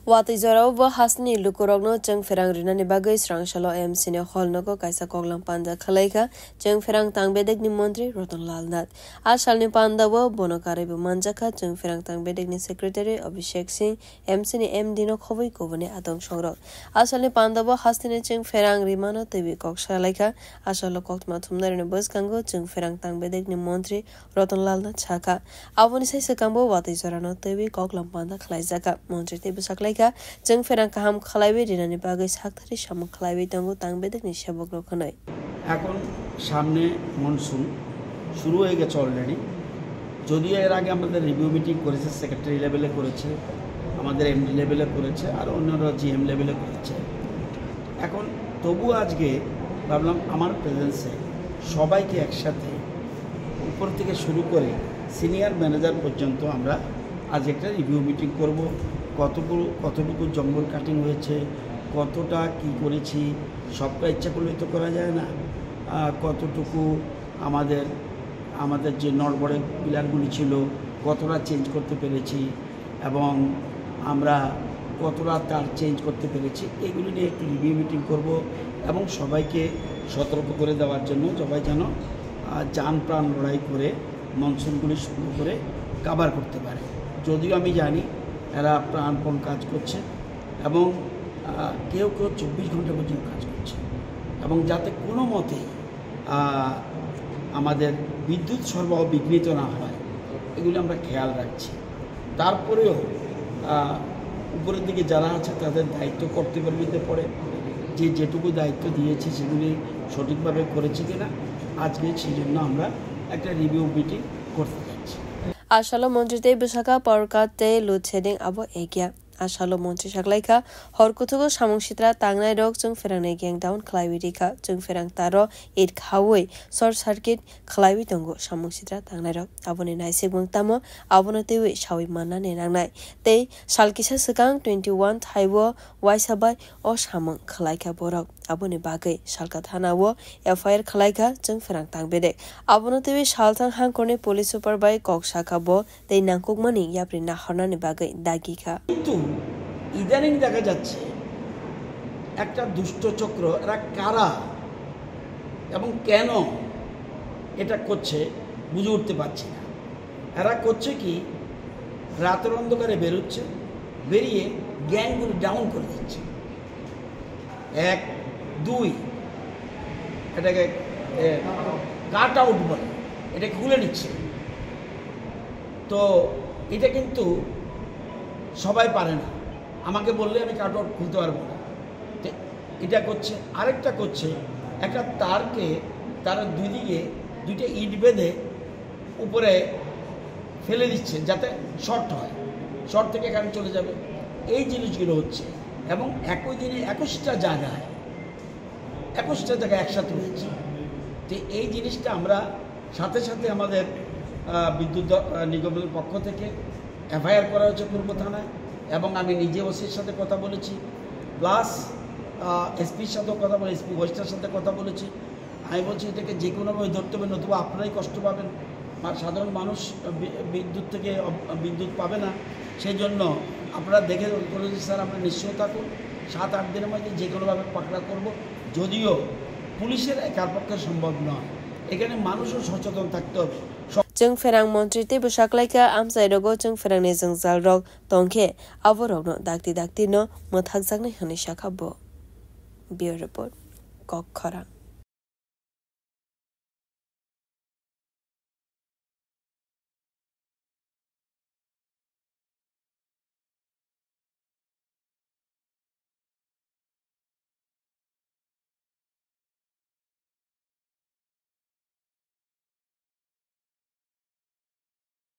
Watizorov hasni lukurogno jeng ferang rinani bagai srang shalo MC ne holnogo kaisa koglang panda khalaika jeng ferang tangbedek ni Mantri Rotnlal Nath ashal ni panda wo bonokare bu manjaka jeng ferang tangbedek ni Secretary Abhishek Singh MC ni MD no khoboi kobone atong songrok ashal ni panda wo hasni ne jeng ferang rimano tebi kokshalaika ashal koktma thumnare ne boskango jeng ferang tangbedek ni Mantri Rotnlal Nath chaka aboni sai sekambo watizorano tebi koglang panda khalaijaka Mantri tebi saklai jeng ferang kaham khalaibe rinani bagai sakthari samung khalaibe tango tangbedek ni sebok rokhanai এখন সামনে monsoon শুরু হয়ে গেছে already যদিও এর আগে আমাদের review meeting করেছে সেক্রেটারি লেভেলে করেছে আমাদের এমডি লেভেলে করেছে আর অন্যরা জিএম লেভেলে করেছে এখন তবু আজকে ভাবলাম আমার প্রেজেন্সে সবাইকে একসাথে উপর থেকে শুরু করে সিনিয়র ম্যানেজার পর্যন্ত আমরা আজ একটা রিভিউ মিটিং করব কতটুকু জঙ্গল কাটিং হয়েছে কতটা কি করেছি সবটা ইচ্ছা করলে তো করা যায় না কতটুকু আমাদের যে নড়বড়ে পিলারগুলি ছিল কতটা চেঞ্জ করতে পেরেছি এবং আমরা কতটা তার চেঞ্জ করতে পেরেছি এগুলি নিয়ে একটু রিভিউ মিটিং করব এবং সবাইকে সতর্ক করে দেওয়ার জন্য সবাই যেন জান প্রাণ লড়াই করে মনসুনগুলি শুরু করে কাভার করতে পারে যদিও আমি জানি এরা প্রাণপণ কাজ করছে এবং কেউ 24 ঘন্টা পর্যন্ত কাজ করছে এবং যাতে কোনো মতেই আমাদের বিদ্যুৎ সরবরাহ বিঘ্নিত না হয় এগুলি আমরা খেয়াল রাখছি তারপরেও উপরের দিকে যারা আছে তাদের দায়িত্ব কর্তব্যের মধ্যে পড়ে যেটুকু দায়িত্ব দিয়েছে সেগুলি সঠিকভাবে করেছে কিনা আজকে সেই জন্য আমরা একটা রিভিউ মিটিং করতে যাচ্ছি Ashalo Montrite Busaka Porkate Lutzeding Abo Egia. Ashalo Montri Shaklaika, Horkutugo Shamushitra, Tangnai Rog, Jung Ferang Gang down, Clavidika, Jung Ferang Taro, It Kawi, Sor Circuit, Clavitongo, Shamushitra, Tangnai Rog, Abon in Isegung Tamo, Abonotewi, Shawi Manan in Angnai. They Shalkisa Sakang 21 Taiwo, Waisabai, or Shamon, Kalaika Borok. Abone bagai Shalkatana wo fire khalaika jeng ferang tangbedek abonotewi shaltang hangkorne police super by kok shaka bo dei nangkukmani yapri na hornani bagai dagika কিন্তু ইদানিং দেখা যাচ্ছে একটা দুষ্ট চক্র এরা কারা এবং কেন এটা করছে বুঝে উঠতে পারছি না এরা করছে কি রাতের অন্ধকারে বেরোচ্ছে বেরিয়ে গ্যাংগুলো ডাউন করে দিচ্ছে 1 2 এটাকে কাট আউট বলে এটাকে খুলে নিচ্ছে তো এটা কিন্তু সবাই পারে না আমাকে বললে আমি কাট আউট খুলতে পারবো না এটা করছে আরেকটা করছে একটা তারকে তার দুই দিকে দুইটা ইট বেঁধে উপরে ফেলে দিচ্ছে যাতে শর্ট হয় শর্ট থেকে কারেন্ট চলে যাবে এই জিনিসগুলো হচ্ছে এবং একই দিনে 21টা জায়গায় একসাথে হয়েছে তো এই জিনিসটা আমরা সাথে সাথে আমাদের বিদ্যুৎ নিগমের পক্ষ থেকে এফআইআর করা হয়েছে পূর্ব থানায় এবং আমি নিজে ওসির সাথে কথা বলেছি প্লাস এসপির সাথেও কথা বলে এসপি ওয়েস্টার সাথে কথা বলেছি আমি বলছি এটাকে যে কোনোভাবে ধরতে হবে নতুবা আপনারাই কষ্ট পাবেন সাধারণ মানুষ বিদ্যুৎ পাবে না সেই জন্য আপনারা দেখে বলেছি স্যার আমরা নিশ্চয় থাকুন 7-8 দিনের মধ্যে যে কোনোভাবে পাকড়া করব যদিও পুলিশের একার পক্ষে সম্ভব নয় এখানে মানুষও সচেতন থাকতে হবে Jung Ferang Montrite Bushaklaika Amsai Rogo Jung Ferang Nezung Zal Rog Tongke Avorogno Dakti no Mothakzakni Hanishakabo Beer Report Kok Khora